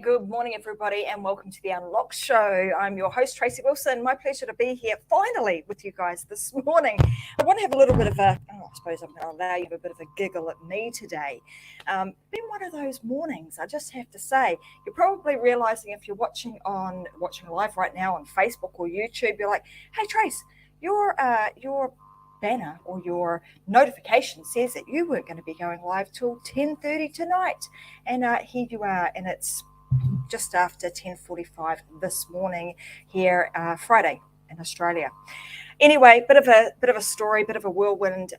Good morning, everybody, and welcome to the Unlock Show. I'm your host, Tracy Wilson. My pleasure to be here finally with you guys this morning. I want to have a little bit of I suppose I'm going to allow you a bit of a giggle at me today. Been one of those mornings, I just have to say. You're probably realizing if you're watching live right now on Facebook or YouTube, you're like, hey, Trace, your banner or your notification says that you weren't going to be going live till 10:30 tonight, and here you are, and it's just after 10:45 this morning here, Friday in Australia. Anyway, bit of a story, bit of a whirlwind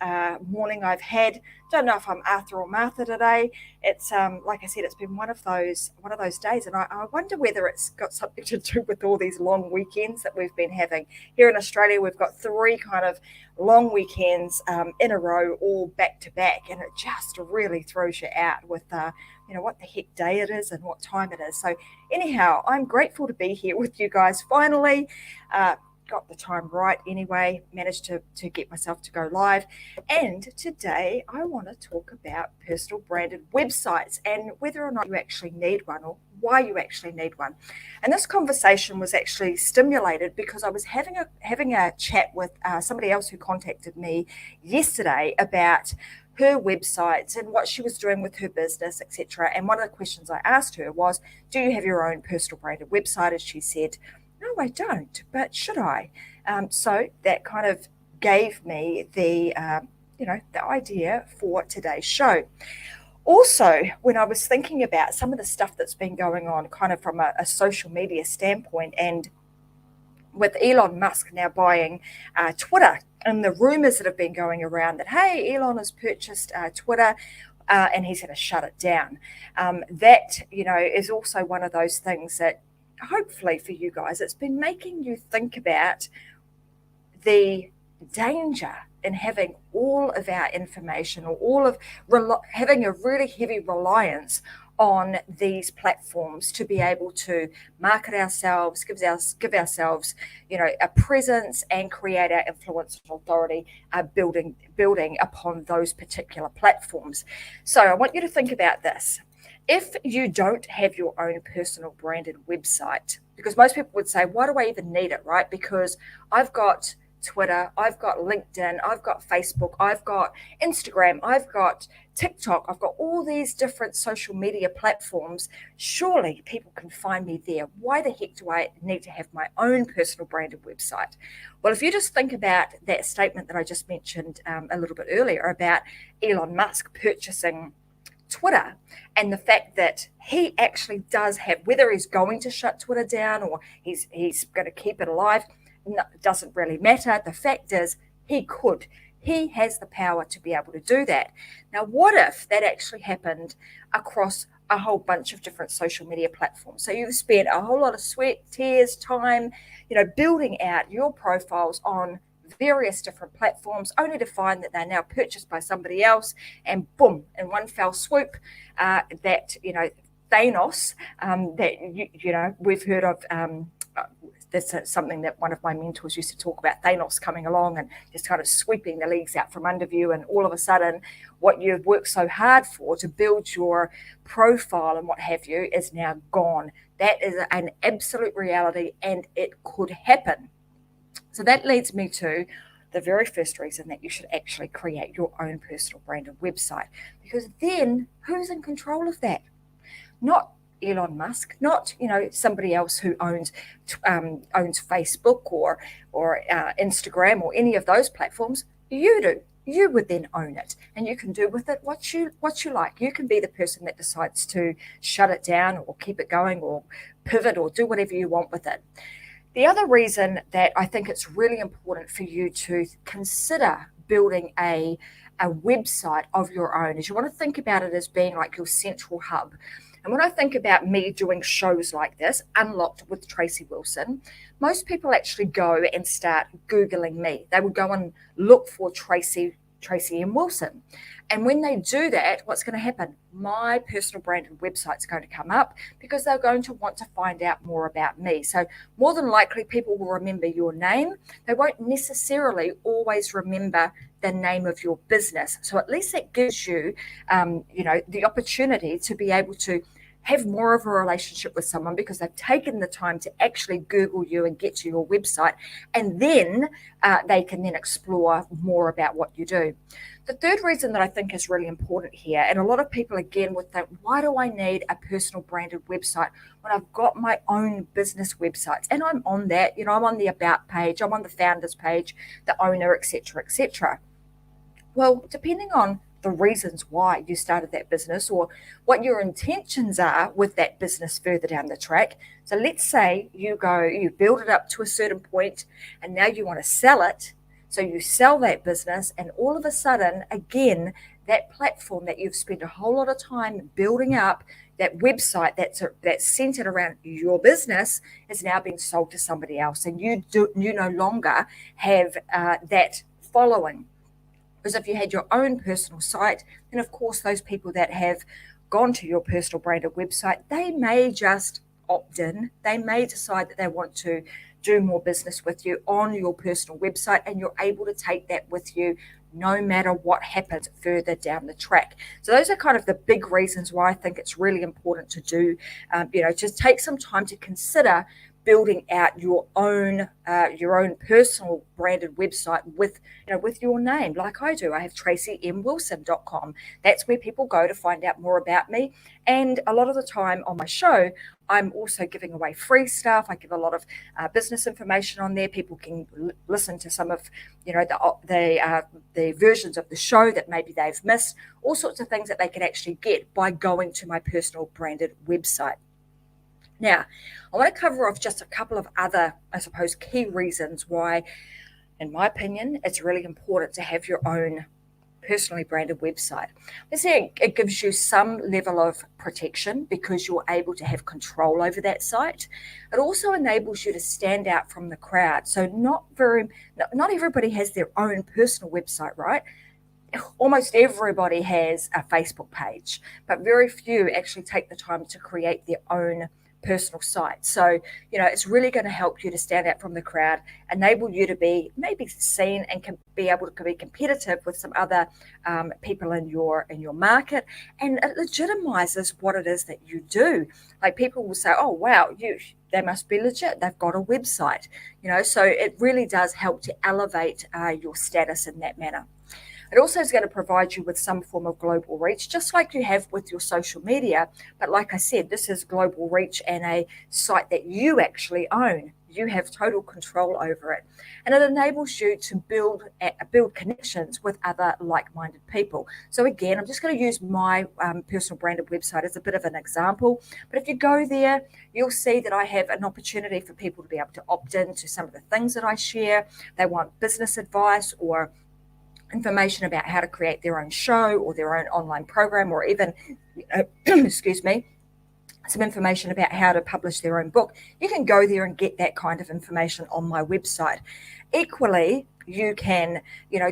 morning I've had. Don't know if I'm Arthur or Martha today. It's like I said, it's been one of those days, and I wonder whether it's got something to do with all these long weekends that we've been having here in Australia. We've got 3 kind of long weekends in a row, all back to back, and it just really throws you out with what the heck day it is and what time it is. So anyhow, I'm grateful to be here with you guys finally. Got the time right anyway, managed to get myself to go live. And today I want to talk about personal branded websites and whether or not you actually need one or why you actually need one. And this conversation was actually stimulated because I was having a chat with somebody else who contacted me yesterday about her websites and what she was doing with her business, etc. And one of the questions I asked her was, do you have your own personal branded website? And she said, no, I don't, but should I? So that kind of gave me the idea for today's show. Also, when I was thinking about some of the stuff that's been going on kind of from a social media standpoint, and with Elon Musk now buying Twitter, and the rumors that have been going around that, hey, Elon has purchased Twitter, and he's going to shut it down. That, is also one of those things that hopefully for you guys, it's been making you think about the danger in having all of our information or all of having a really heavy reliance on these platforms to be able to market ourselves, give ourselves, a presence and create our influence and authority, building upon those particular platforms. So I want you to think about this. If you don't have your own personal branded website, because most people would say, why do I even need it, right? Because I've got Twitter, I've got LinkedIn, I've got Facebook, I've got Instagram, I've got TikTok, I've got all these different social media platforms. Surely people can find me there. Why the heck do I need to have my own personal branded website? Well, if you just think about that statement that I just mentioned a little bit earlier about Elon Musk purchasing Twitter, and the fact that he actually does have, whether he's going to shut Twitter down or he's going to keep it alive, doesn't really matter. The fact is he has the power to be able to do that. Now, what if that actually happened across a whole bunch of different social media platforms? So you've spent a whole lot of sweat, tears, time, building out your profiles on various different platforms, only to find that they're now purchased by somebody else, and boom, in one fell swoop, that Thanos, that we've heard of. That's something that one of my mentors used to talk about, Thanos coming along and just kind of sweeping the leaves out from under you, and all of a sudden what you've worked so hard for to build your profile and what have you is now gone. That is an absolute reality, and it could happen. So that leads me to the very first reason that you should actually create your own personal branded website, because then who's in control of that? Not Elon Musk, not somebody else who owns Facebook or Instagram or any of those platforms. You do. You would then own it, and you can do with it what you like. You can be the person that decides to shut it down or keep it going or pivot or do whatever you want with it. The other reason that I think it's really important for you to consider building a website of your own is you want to think about it as being like your central hub. And when I think about me doing shows like this, Unlocked with Tracy Wilson, most people actually go and start Googling me. They would go and look for Tracy M. Wilson. And when they do that, what's going to happen? My personal branded website's going to come up because they're going to want to find out more about me. So more than likely, people will remember your name. They won't necessarily always remember the name of your business. So at least that gives you, the opportunity to be able to have more of a relationship with someone because they've taken the time to actually Google you and get to your website, and then they can then explore more about what you do. The third reason that I think is really important here, and a lot of people again would think, why do I need a personal branded website when I've got my own business websites? And I'm on that, I'm on the about page, I'm on the founders page, the owner, etc., etc. Well, depending on the reasons why you started that business or what your intentions are with that business further down the track. So let's say you build it up to a certain point and now you want to sell it. So you sell that business and all of a sudden, again, that platform that you've spent a whole lot of time building up, that website that's centered around your business is now being sold to somebody else. And you no longer have that following. Because if you had your own personal site, then of course those people that have gone to your personal branded website, they may just opt in. They may decide that they want to do more business with you on your personal website, and you're able to take that with you no matter what happens further down the track. So those are kind of the big reasons why I think it's really important to do, just take some time to consider building out your own personal branded website with your name, like I do. I have tracymwilson.com. That's where people go to find out more about me. And a lot of the time on my show, I'm also giving away free stuff. I give a lot of business information on there. People can listen to some of the versions of the show that maybe they've missed, all sorts of things that they can actually get by going to my personal branded website. Now, I want to cover off just a couple of other, I suppose, key reasons why, in my opinion, it's really important to have your own personally branded website. Let's say it gives you some level of protection because you're able to have control over that site. It also enables you to stand out from the crowd. So not everybody has their own personal website, right? Almost everybody has a Facebook page, but very few actually take the time to create their own personal site. So, it's really going to help you to stand out from the crowd, enable you to be maybe seen and can be able to be competitive with some other people in your market. And it legitimizes what it is that you do. Like people will say, oh, wow, they must be legit. They've got a website, so it really does help to elevate your status in that manner. It also is going to provide you with some form of global reach, just like you have with your social media. But like I said, this is global reach and a site that you actually own. You have total control over it. And it enables you to build connections with other like-minded people. So again, I'm just going to use my personal branded website as a bit of an example. But if you go there, you'll see that I have an opportunity for people to be able to opt in to some of the things that I share. They want business advice or information about how to create their own show or their own online program, or even, excuse me, some information about how to publish their own book. You can go there and get that kind of information on my website. Equally, you can,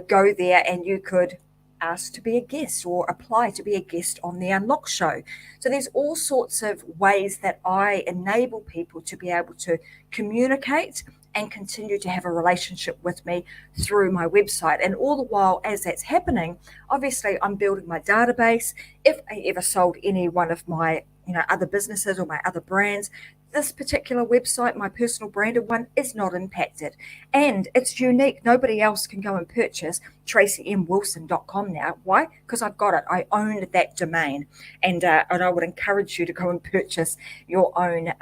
go there and you could ask to be a guest or apply to be a guest on the Unlock Show. So there's all sorts of ways that I enable people to be able to communicate and continue to have a relationship with me through my website. And all the while, as that's happening, obviously I'm building my database. If I ever sold any one of my other businesses or my other brands, this particular website, my personal branded one, is not impacted. And it's unique. Nobody else can go and purchase tracymwilson.com now. Why? Because I've got it. I own that domain. And I would encourage you to go and purchase your own,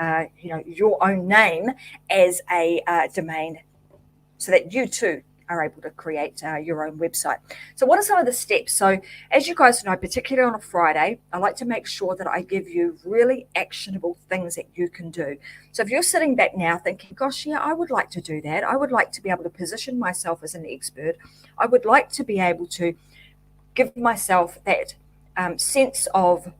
your own name as a domain so that you too are able to create your own website. So what are some of the steps? So as you guys know, particularly on a Friday, I like to make sure that I give you really actionable things that you can do. So if you're sitting back now thinking, gosh, yeah, I would like to do that. I would like to be able to position myself as an expert. I would like to be able to give myself that sense of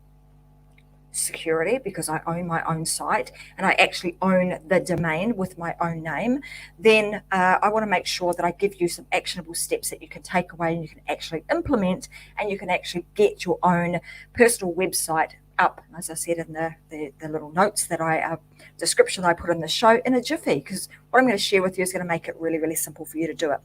security because I own my own site and I actually own the domain with my own name, then I want to make sure that I give you some actionable steps that you can take away and you can actually implement, and you can actually get your own personal website up, as I said in the little notes that description I put in the show, in a jiffy, because what I'm going to share with you is going to make it really, really simple for you to do it.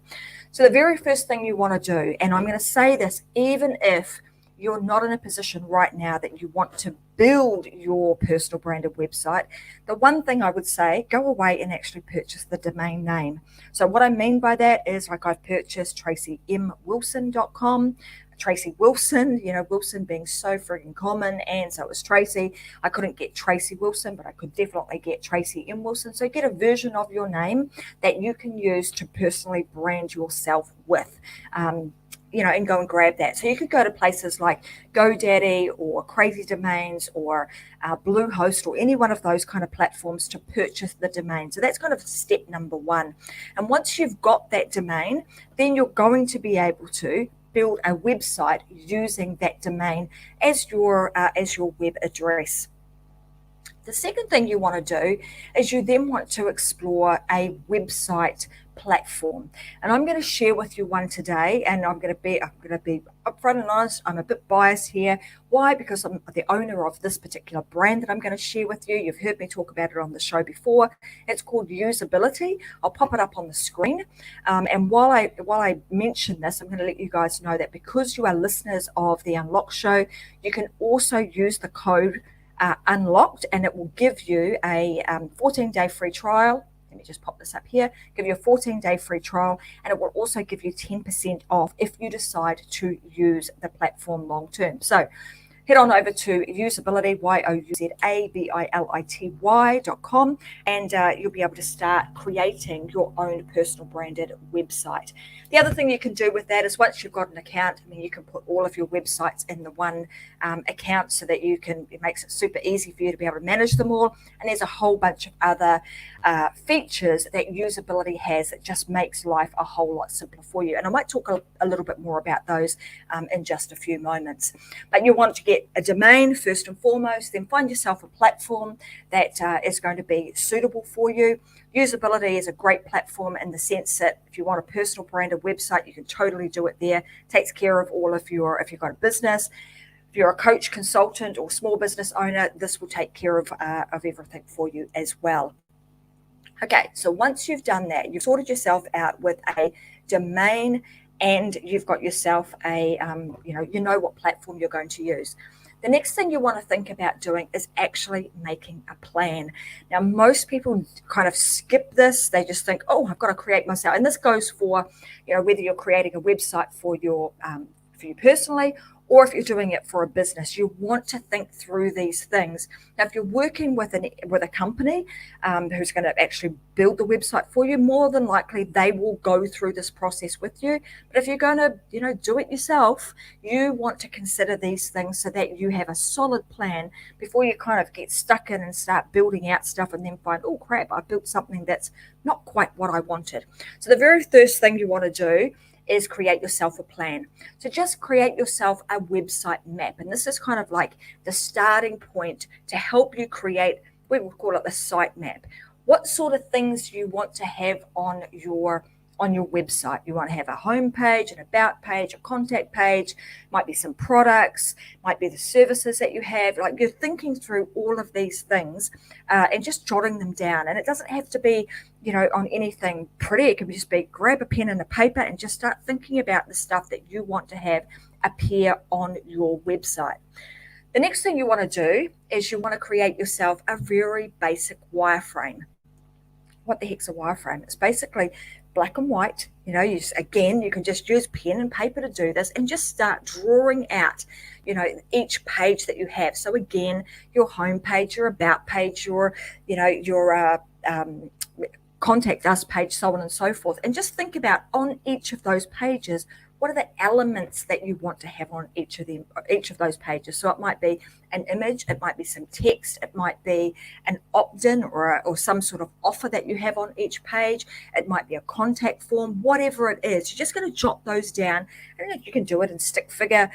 So the very first thing you want to do, and I'm going to say this even if you're not in a position right now that you want to build your personal branded website, the one thing I would say, go away and actually purchase the domain name. So what I mean by that is, like, I've purchased tracymwilson.com. Tracy Wilson, Wilson being so freaking common, and so is Tracy. I couldn't get Tracy Wilson, but I could definitely get Tracy M. Wilson. So get a version of your name that you can use to personally brand yourself with. And go and grab that. So you could go to places like GoDaddy or Crazy Domains or Bluehost or any one of those kind of platforms to purchase the domain. So that's kind of step number one. And once you've got that domain, then you're going to be able to build a website using that domain as your web address. The second thing you want to do is you then want to explore a website platform. And I'm going to share with you one today, and I'm going to be upfront and honest. I'm a bit biased here. Why? Because I'm the owner of this particular brand that I'm going to share with you. You've heard me talk about it on the show before. It's called Usability. I'll pop it up on the screen. And while I mention this, I'm going to let you guys know that because you are listeners of the Unlock Show, you can also use the code Unlocked, and it will give you a 14-day free trial. Let me just pop this up here. Give you a 14-day free trial, and it will also give you 10% off if you decide to use the platform long term. So head on over to Usability, Usability.com, and you'll be able to start creating your own personal branded website. The other thing you can do with that is, once you've got an account, you can put all of your websites in the one account, so that it makes it super easy for you to be able to manage them all. And there's a whole bunch of other features that Usability has that just makes life a whole lot simpler for you. And I might talk a little bit more about those in just a few moments. But you want to get a domain first and foremost, then find yourself a platform that is going to be suitable for you. Usability is a great platform in the sense that if you want a personal branded website, you can totally do it there. It takes care of all of if you've got a business, if you're a coach, consultant, or small business owner, this will take care of everything for you as well. Okay, so once you've done that, you've sorted yourself out with a domain, and you've got yourself you know what platform you're going to use. The next thing you want to think about doing is actually making a plan. Now, most people kind of skip this. They just think, oh, I've got to create myself. And this goes for, whether you're creating a website for you personally, or if you're doing it for a business. You want to think through these things. Now, if you're working with a company who's going to actually build the website for you, more than likely they will go through this process with you. But if you're going to, do it yourself, you want to consider these things so that you have a solid plan before you kind of get stuck in and start building out stuff and then find, oh crap, I built something that's not quite what I wanted. So the very first thing you want to do is create yourself a plan. So just create yourself a website map. And this is kind of like the starting point to help you create, we will call it the site map. What sort of things you want to have on your website. You want to have a home page, an about page, a contact page, might be some products, might be the services that you have. Like, you're thinking through all of these things and just jotting them down. And it doesn't have to be, on anything pretty. It can just be grab a pen and a paper and just start thinking about the stuff that you want to have appear on your website. The next thing you want to do is you want to create yourself a very basic wireframe. What the heck's a wireframe? It's basically black and white. You can just use pen and paper to do this and just start drawing out, each page that you have. So again, your home page, your about page, your contact us page, so on and so forth. And just think about on each of those pages, what are the elements that you want to have on each of those pages? So it might be an image, it might be some text, it might be an opt-in or some sort of offer that you have on each page. It might be a contact form, whatever it is. You're just going to jot those down. And you can do it in stick figure,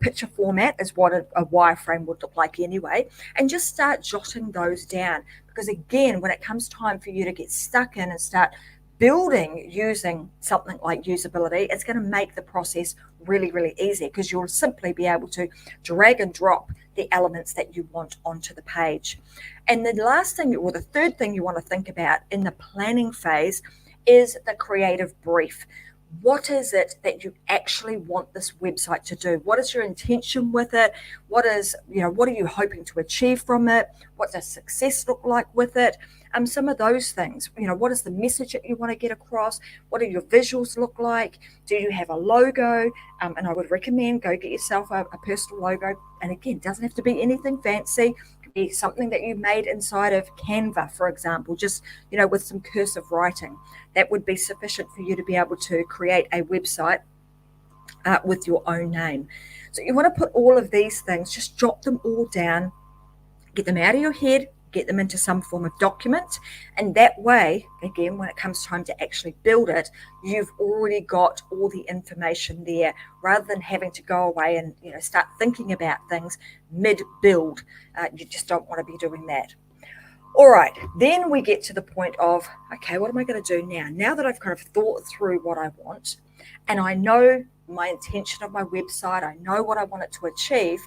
picture format is what a wireframe would look like anyway. And just start jotting those down. Because again, when it comes time for you to get stuck in and start building using something like Usability, it's going to make the process really, really easy, because you'll simply be able to drag and drop the elements that you want onto the page. And the last thing, or the third thing you want to think about in the planning phase, is the creative brief. what is it that you actually want this website to do? What is your intention with it? What are you hoping to achieve from it? What does success look like with it? Some of those things, what is the message that you want to get across? What do your visuals look like? Do you have a logo? And I would recommend go get yourself a personal logo. And again, it doesn't have to be anything fancy. It could be something that you made inside of Canva, for example, just, with some cursive writing. That would be sufficient for you to be able to create a website with your own name. So you want to put all of these things, just jot them all down, get them out of your head, get them into some form of document. And that way, again, when it comes time to actually build it, you've already got all the information there rather than having to go away and start thinking about things mid-build. You just don't want to be doing that. All right, then we get to the point of, okay, what am I going to do now? Now that I've kind of thought through what I want and I know my intention of my website, I know what I want it to achieve,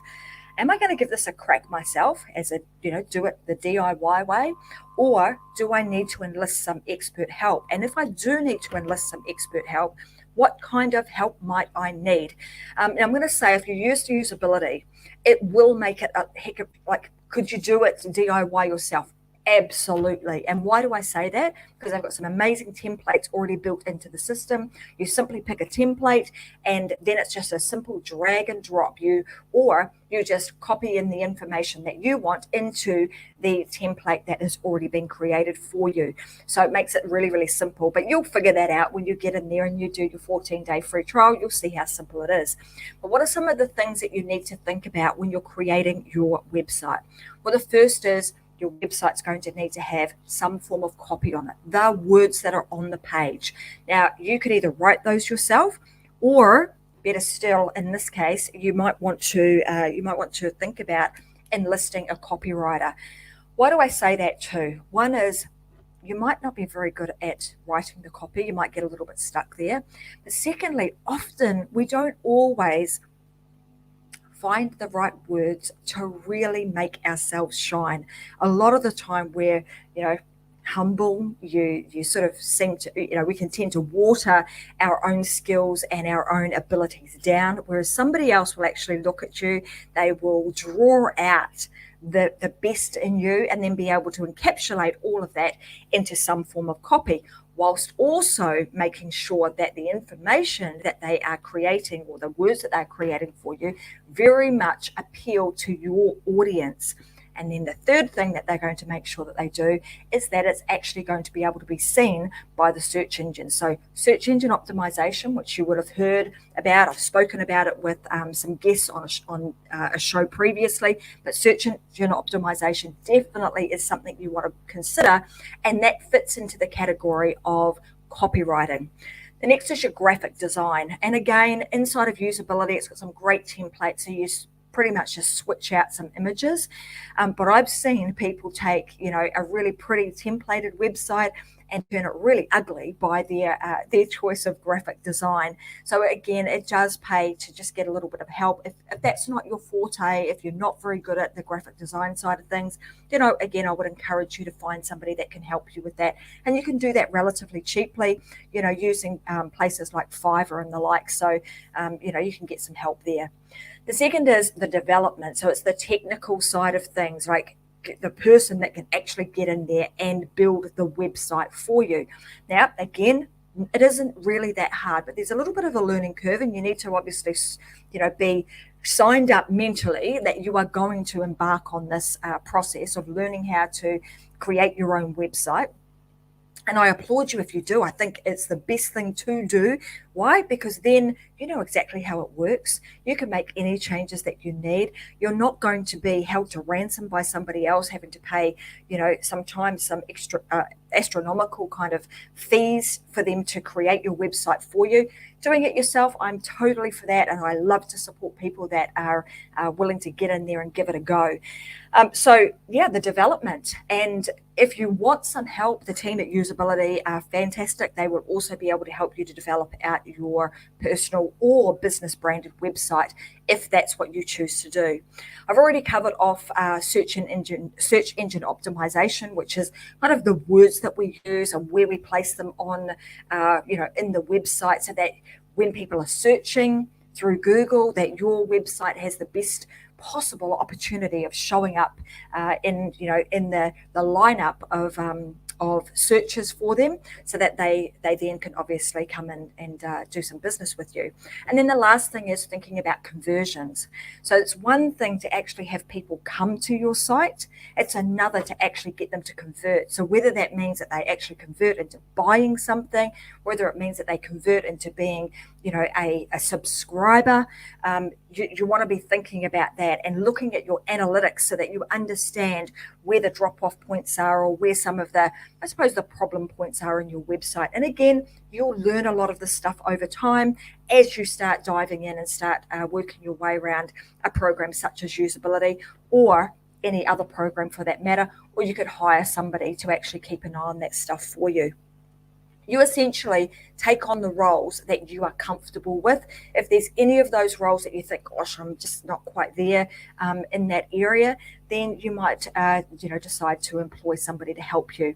am I going to give this a crack myself as do it the DIY way, or do I need to enlist some expert help? And if I do need to enlist some expert help, what kind of help might I need? And I'm going to say, if you use usability, it will make it a heck of, could you do it DIY yourself? Absolutely. And why do I say that? Because I've got some amazing templates already built into the system. You simply pick a template and then it's just a simple drag and drop or you just copy in the information that you want into the template that has already been created for you. So it makes it really, really simple, but you'll figure that out when you get in there and you do your 14-day free trial. You'll see how simple it is. But what are some of the things that you need to think about when you're creating your website? Well, the first is, your website's going to need to have some form of copy on it, the words that are on the page. Now, you could either write those yourself, or better still, in this case, you might want to think about enlisting a copywriter. Why do I say that too? One is, you might not be very good at writing the copy. You might get a little bit stuck there. But secondly, often we don't always find the right words to really make ourselves shine. A lot of the time we're, humble, you sort of seem to, we can tend to water our own skills and our own abilities down, whereas somebody else will actually look at you, they will draw out the best in you and then be able to encapsulate all of that into some form of copy, whilst also making sure that the information that they are creating or the words that they're creating for you very much appeal to your audience. And then the third thing that they're going to make sure that they do is that it's actually going to be able to be seen by the search engine. So search engine optimization, which you would have heard about, I've spoken about it with some guests on a show previously, but search engine optimization definitely is something you want to consider, and that fits into the category of copywriting. The next is your graphic design. And again, inside of usability, it's got some great templates. So you pretty much just switch out some images. But I've seen people take, a really pretty templated website and turn it really ugly by their choice of graphic design. So again, it does pay to just get a little bit of help. If that's not your forte, if you're not very good at the graphic design side of things, again, I would encourage you to find somebody that can help you with that. And you can do that relatively cheaply, using places like Fiverr and the like. So, you can get some help there. The second is the development. So it's the technical side of things, like the person that can actually get in there and build the website for you. Now, again, it isn't really that hard, but there's a little bit of a learning curve, and you need to obviously, be signed up mentally that you are going to embark on this process of learning how to create your own website. And I applaud you if you do. I think it's the best thing to do. Why? Because then you know exactly how it works. You can make any changes that you need. You're not going to be held to ransom by somebody else, having to pay, sometimes some extra astronomical kind of fees for them to create your website for you. Doing it yourself, I'm totally for that. And I love to support people that are willing to get in there and give it a go. So yeah, the development. And if you want some help, the team at Usability are fantastic. They will also be able to help you to develop out your personal or business branded website if that's what you choose to do. I've already covered off search engine optimization, which is kind of the words that we use and where we place them on, in the website, so that when people are searching through Google, that your website has the best possible opportunity of showing up in the lineup of searches for them, so that they then can obviously come in and do some business with you. And then the last thing is thinking about conversions. So it's one thing to actually have people come to your site, it's another to actually get them to convert. So whether that means that they actually convert into buying something, whether it means that they convert into being a subscriber, you want to be thinking about that and looking at your analytics so that you understand where the drop-off points are, or where some of the, I suppose, the problem points are in your website. And again, you'll learn a lot of this stuff over time as you start diving in and start working your way around a program such as Usability, or any other program for that matter, or you could hire somebody to actually keep an eye on that stuff for you. You essentially take on the roles that you are comfortable with. If there's any of those roles that you think, gosh, I'm just not quite there in that area, then you might decide to employ somebody to help you.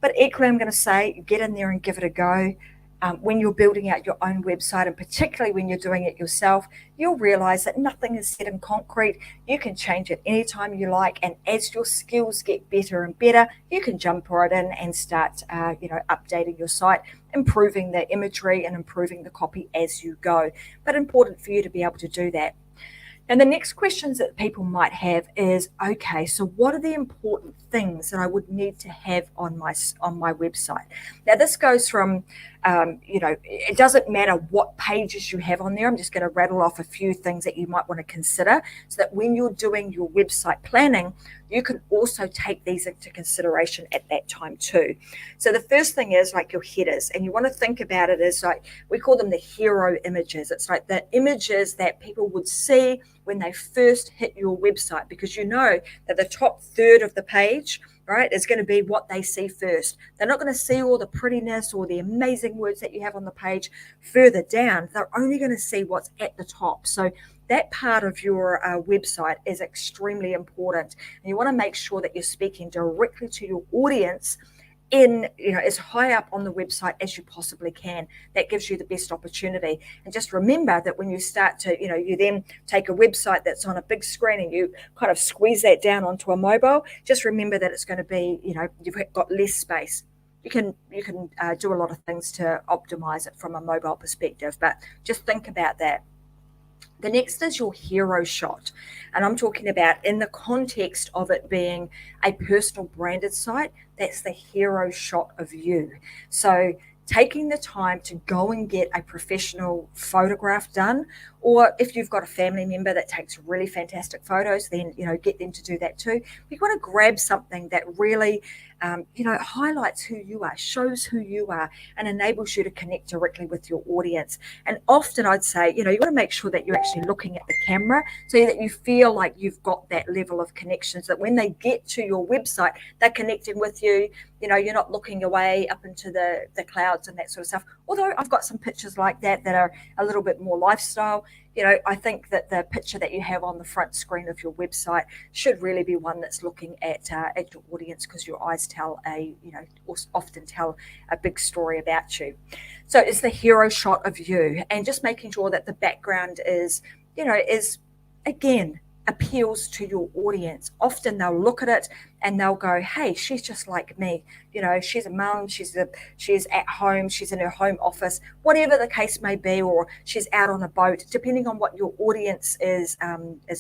But equally, I'm going to say, get in there and give it a go. When you're building out your own website, and particularly when you're doing it yourself, you'll realize that nothing is set in concrete. You can change it anytime you like. And as your skills get better and better, you can jump right in and start, updating your site, improving the imagery and improving the copy as you go. But important for you to be able to do that. And the next questions that people might have is, okay, so what are the important things that I would need to have on my website? Now, this goes from, it doesn't matter what pages you have on there. I'm just going to rattle off a few things that you might want to consider, so that when you're doing your website planning, you can also take these into consideration at that time too. So the first thing is like your headers, and you want to think about it as, like, we call them the hero images. It's like the images that people would see when they first hit your website, because you know that the top third of the page, right, is going to be what they see first. They're not going to see all the prettiness or the amazing words that you have on the page further down. They're only going to see what's at the top. So that part of your website is extremely important, and you want to make sure that you're speaking directly to your audience in, as high up on the website as you possibly can. That gives you the best opportunity. And just remember that when you start to, you then take a website that's on a big screen and you kind of squeeze that down onto a mobile, just remember that it's going to be, you've got less space. You can do a lot of things to optimize it from a mobile perspective, but just think about that. The next is your hero shot. And I'm talking about in the context of it being a personal branded site, that's the hero shot of you. So taking the time to go and get a professional photograph done, or if you've got a family member that takes really fantastic photos, then, get them to do that too. You want to grab something that really, highlights who you are, shows who you are, and enables you to connect directly with your audience. And often I'd say, you want to make sure that you're actually looking at the camera, so that you feel like you've got that level of connection, so that when they get to your website, they're connecting with you. You're not looking away up into the clouds and that sort of stuff. Although I've got some pictures like that are a little bit more lifestyle. I think that the picture that you have on the front screen of your website should really be one that's looking at your audience, because your eyes often tell a big story about you. So it's the hero shot of you, and just making sure that the background is again, appeals to your audience. Often they'll look at it and they'll go, hey, she's just like me. She's a mum, she's at home, she's in her home office, whatever the case may be, or she's out on a boat. Depending on what your audience is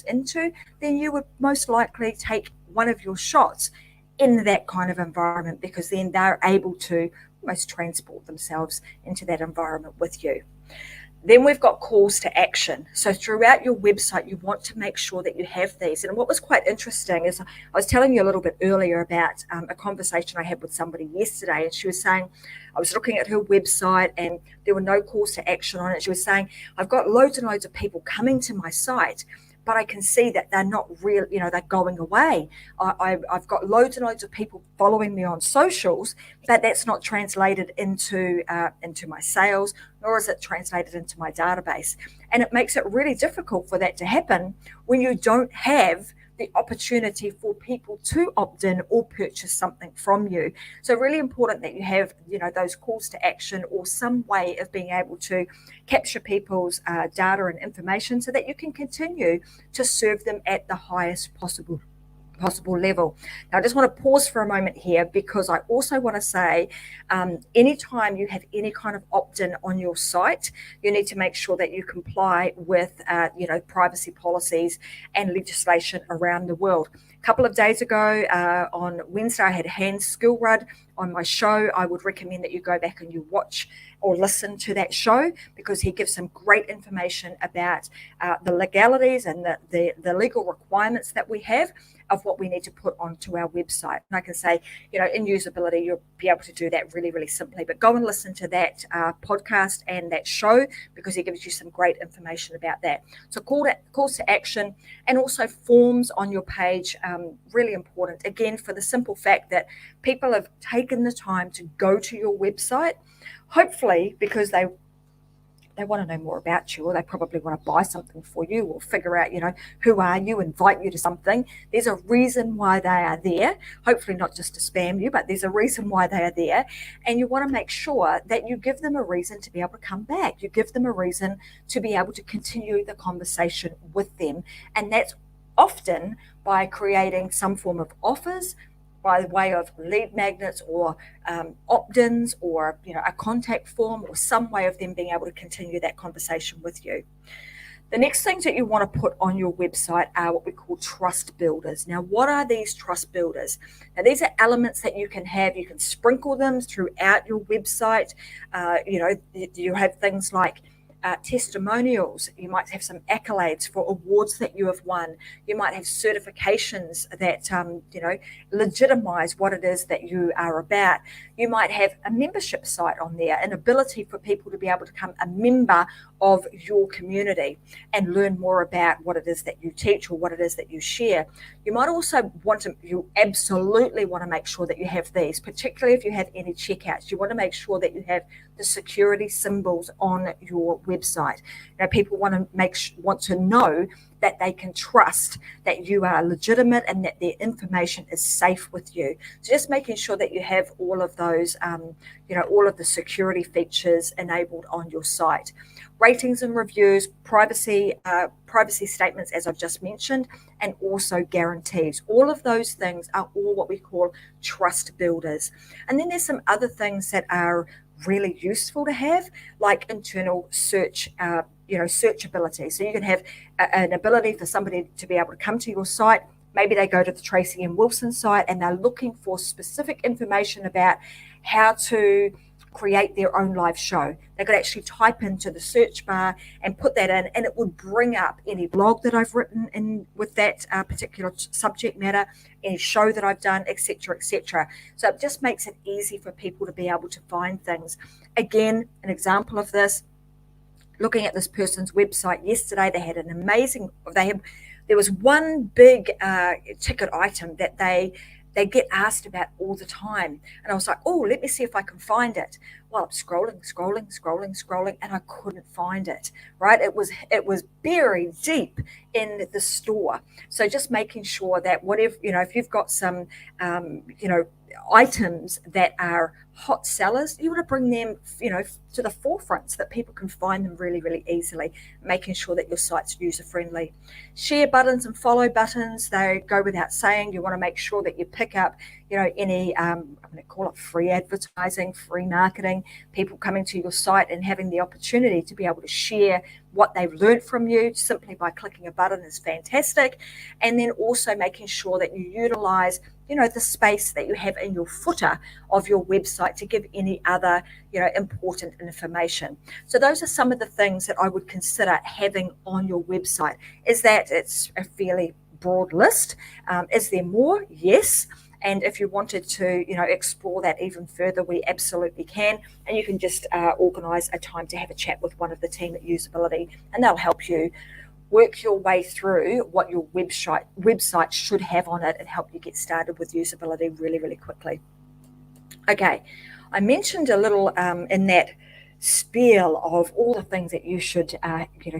into, then you would most likely take one of your shots in that kind of environment, because then they're able to almost transport themselves into that environment with you. Then we've got calls to action. So throughout your website, you want to make sure that you have these. And what was quite interesting is, I was telling you a little bit earlier about a conversation I had with somebody yesterday, and she was saying, I was looking at her website and there were no calls to action on it. She was saying, I've got loads and loads of people coming to my site, but I can see that they're not real, they're going away. I've got loads and loads of people following me on socials, but that's not translated into my sales, nor is it translated into my database. And it makes it really difficult for that to happen when you don't have the opportunity for people to opt in or purchase something from you. So really important that you have, those calls to action or some way of being able to capture people's data and information so that you can continue to serve them at the highest possible level. Now, I just want to pause for a moment here because I also want to say anytime you have any kind of opt-in on your site, you need to make sure that you comply with privacy policies and legislation around the world. A couple of days ago on Wednesday, I had Hans Skilrud on my show. I would recommend that you go back and you watch or listen to that show because he gives some great information about the legalities and the legal requirements that we have of what we need to put onto our website. And I can say, in usability, you'll be able to do that really, really simply. But go and listen to that podcast and that show because he gives you some great information about that. So calls to action and also forms on your page, really important. Again, for the simple fact that people have taken the time to go to your website, hopefully because they want to know more about you, or they probably want to buy something for you or figure out, who are you, invite you to something. There's a reason why they are there, hopefully not just to spam you, but there's a reason why they are there. And you want to make sure that you give them a reason to be able to come back. You give them a reason to be able to continue the conversation with them. And that's often by creating some form of offers, by way of lead magnets or opt-ins or a contact form or some way of them being able to continue that conversation with you. The next things that you want to put on your website are what we call trust builders. Now, what are these trust builders? Now, these are elements that you can have. You can sprinkle them throughout your website. You have things like testimonials. You might have some accolades for awards that you have won. You might have certifications that legitimize what it is that you are about. You might have a membership site on there, an ability for people to be able to become a member of your community and learn more about what it is that you teach or what it is that you share. You might also you absolutely want to make sure that you have these, particularly if you have any checkouts. You want to make sure that you have the security symbols on your website. People want to know that they can trust that you are legitimate and that their information is safe with you. So just making sure that you have all of those, all of the security features enabled on your site. Ratings and reviews, privacy statements, as I've just mentioned, and also guarantees. All of those things are all what we call trust builders. And then there's some other things that are really useful to have, like internal search, searchability. So you can have an ability for somebody to be able to come to your site. Maybe they go to the Tracy Wilson site and they're looking for specific information about how to create their own live show. They could actually type into the search bar and put that in, and it would bring up any blog that I've written in with that particular subject matter, any show that I've done, etc., etc. So it just makes it easy for people to be able to find things. Again, an example of this, looking at this person's website yesterday, they had there was one big ticket item that they get asked about all the time. And I was like, oh, let me see if I can find it. Well, I'm scrolling, and I couldn't find it, right? It was buried deep in the store. So just making sure that whatever, if you've got some, items that are hot sellers, you want to bring them, to the forefront so that people can find them really, really easily, making sure that your site's user-friendly. Share buttons and follow buttons, they go without saying. You want to make sure that you pick up, any, I'm going to call it free advertising, free marketing, people coming to your site and having the opportunity to be able to share what they've learned from you simply by clicking a button is fantastic. And then also making sure that you utilize the space that you have in your footer of your website to give any other, important information. So those are some of the things that I would consider having on your website. Is that it's a fairly broad list? Is there more? Yes. And if you wanted to, explore that even further, we absolutely can. And you can just organise a time to have a chat with one of the team at Usability, and they'll help you work your way through what your website should have on it and help you get started with usability really, really quickly. Okay, I mentioned a little in that spiel of all the things that you should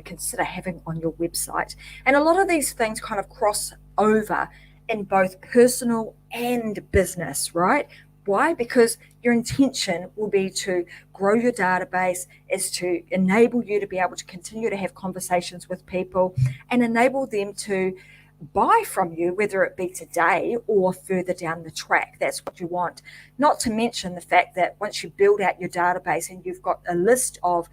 consider having on your website, and a lot of these things kind of cross over in both personal and business, right? Why? Because your intention will be to grow your database, is to enable you to be able to continue to have conversations with people and enable them to buy from you, whether it be today or further down the track. That's what you want. Not to mention the fact that once you build out your database and you've got a list of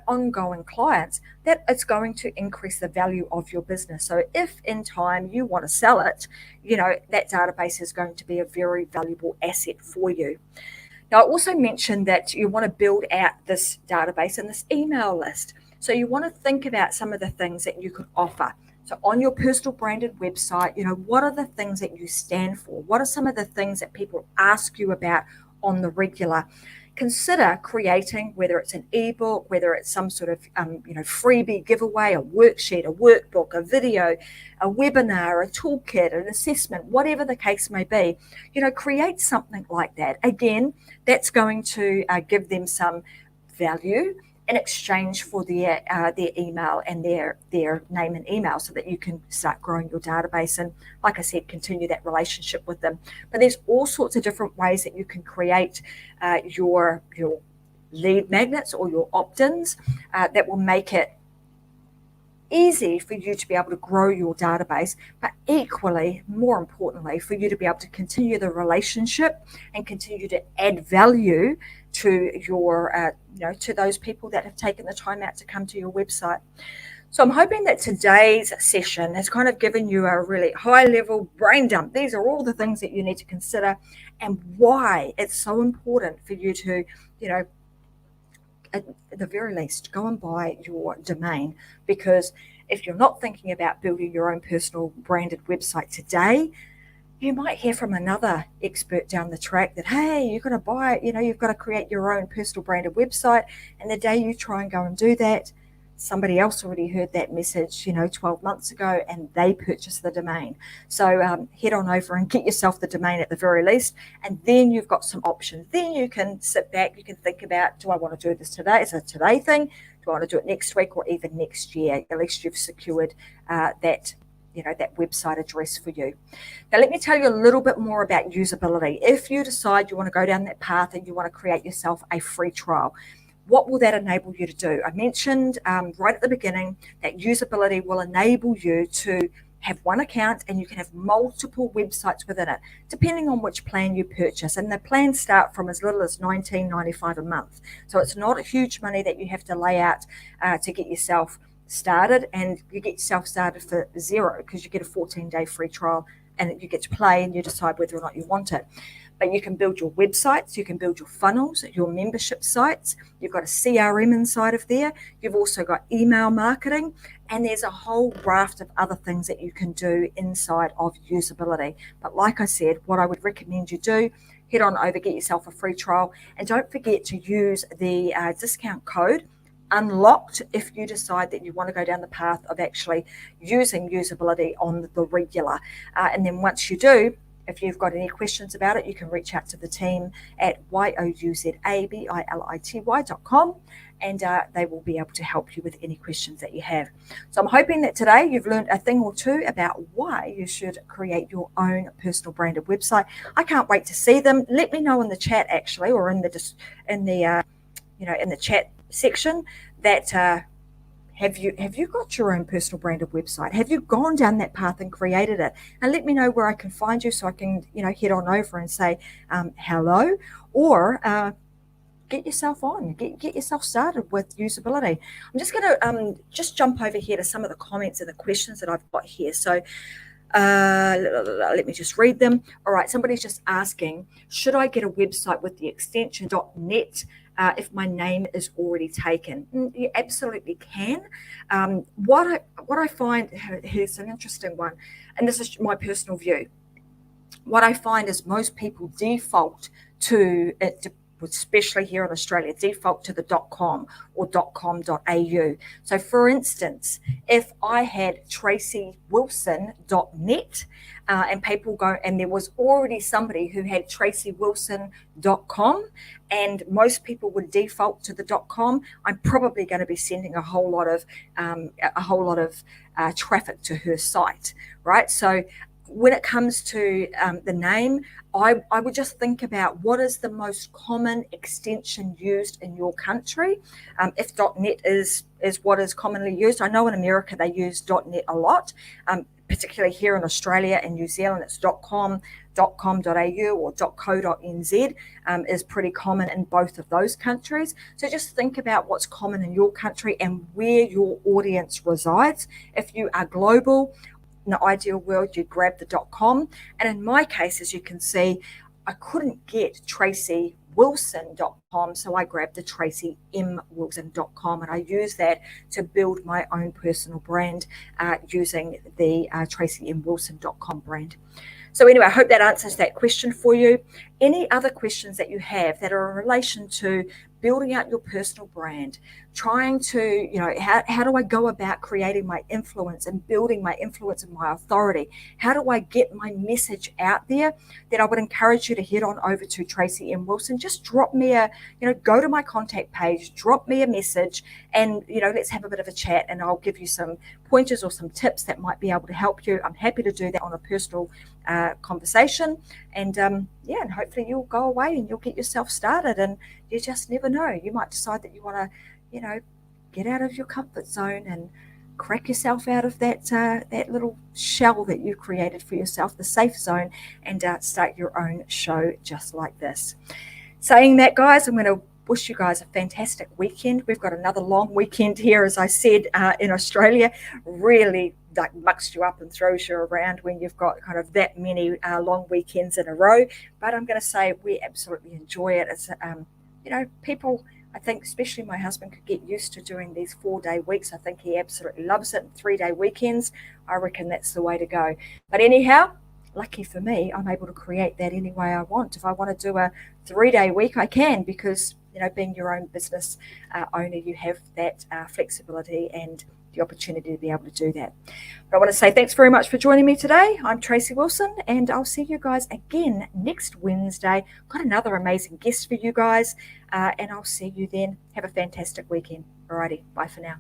ongoing clients, that it's going to increase the value of your business. So if in time you want to sell it, that database is going to be a very valuable asset for you. Now, I also mentioned that you want to build out this database and this email list. So you want to think about some of the things that you could offer. So on your personal branded website, what are the things that you stand for? What are some of the things that people ask you about on the regular? Consider creating, whether it's an ebook, whether it's some sort of freebie giveaway, a worksheet, a workbook, a video, a webinar, a toolkit, an assessment, whatever the case may be. Create something like that. Again, that's going to give them some value in exchange for their email and their name and email, so that you can start growing your database and, like I said, continue that relationship with them. But there's all sorts of different ways that you can create your lead magnets or your opt-ins that will make it easy for you to be able to grow your database, but equally, more importantly, for you to be able to continue the relationship and continue to add value to your, to those people that have taken the time out to come to your website. So I'm hoping that today's session has kind of given you a really high-level brain dump. These are all the things that you need to consider and why it's so important for you to, at the very least, go and buy your domain. Because if you're not thinking about building your own personal branded website today, you might hear from another expert down the track that, hey, you've got to buy, you've got to create your own personal branded website. And the day you try and go and do that, somebody else already heard that message, 12 months ago, and they purchased the domain. So head on over and get yourself the domain at the very least, and then you've got some options. Then you can sit back, you can think about, do I want to do this today? Is it a today thing? Do I want to do it next week or even next year? At least you've secured that website address for you. Now, let me tell you a little bit more about usability. If you decide you want to go down that path and you want to create yourself a free trial, what will that enable you to do? I mentioned right at the beginning that usability will enable you to have one account and you can have multiple websites within it, depending on which plan you purchase. And the plans start from as little as $19.95 a month. So it's not a huge money that you have to lay out to get yourself started, and you get yourself started for $0 because you get a 14-day free trial and you get to play and you decide whether or not you want it. But you can build your websites, you can build your funnels, your membership sites. You've got a CRM inside of there. You've also got email marketing, and there's a whole raft of other things that you can do inside of usability. But like I said, what I would recommend you do, head on over, get yourself a free trial, and don't forget to use the discount code UNLOCKED if you decide that you want to go down the path of actually using usability on the regular. And then once you do, if you've got any questions about it, you can reach out to the team at youzability.com, and they will be able to help you with any questions that you have. So I'm hoping that today you've learned a thing or two about why you should create your own personal branded website. I can't wait to see them. Let me know in the chat, actually, or in the chat section, that have you got your own personal branded website? Have you gone down that path and created it? And let me know where I can find you so I can, head on over and say hello, or get yourself on, get yourself started with usability. I'm just going to just jump over here to some of the comments and the questions that I've got here. So let me just read them. All right, somebody's just asking, should I get a website with the extension .net if my name is already taken? You absolutely can. What I find, here's an interesting one, and this is my personal view. What I find is most people default to it, especially here in Australia, default to the .com or .com.au. So for instance, if I had tracywilson.net and people go, and there was already somebody who had tracywilson.com, and most people would default to the .com, I'm probably going to be sending a whole lot of traffic to her site, right? So when it comes to the name, I would just think about what is the most common extension used in your country. If .net is what is commonly used, I know in America they use .net a lot, particularly here in Australia and New Zealand, it's .com, .com.au or .co.nz is pretty common in both of those countries. So just think about what's common in your country and where your audience resides. If you are global, in the ideal world, you grab the .com. And in my case, as you can see, I couldn't get tracywilson.com, so I grabbed the tracymwilson.com, and I use that to build my own personal brand using the tracymwilson.com brand. So anyway, I hope that answers that question for you. Any other questions that you have that are in relation to building out your personal brand, trying to, how do I go about creating my influence and building my influence and my authority? How do I get my message out there? Then I would encourage you to head on over to Tracy M. Wilson. Just drop me go to my contact page, drop me a message, and, let's have a bit of a chat, and I'll give you some pointers or some tips that might be able to help you. I'm happy to do that on a personal conversation. And and hopefully you'll go away and you'll get yourself started, and you just never know. You might decide that you want to, get out of your comfort zone and crack yourself out of that little shell that you created for yourself, the safe zone, and start your own show just like this. Saying that, guys, I'm going to wish you guys a fantastic weekend. We've got another long weekend here, as I said, in Australia. Really mucks you up and throws you around when you've got kind of that many long weekends in a row. But I'm going to say we absolutely enjoy it. It's people, I think, especially my husband, could get used to doing these 4-day weeks. I think he absolutely loves it. And 3-day weekends, I reckon that's the way to go. But anyhow, lucky for me, I'm able to create that any way I want. If I want to do a 3-day week, I can, because being your own business owner, you have that flexibility and the opportunity to be able to do that. But I want to say thanks very much for joining me today. I'm Tracy Wilson, and I'll see you guys again next Wednesday. Got another amazing guest for you guys, and I'll see you then. Have a fantastic weekend. Alrighty, bye for now.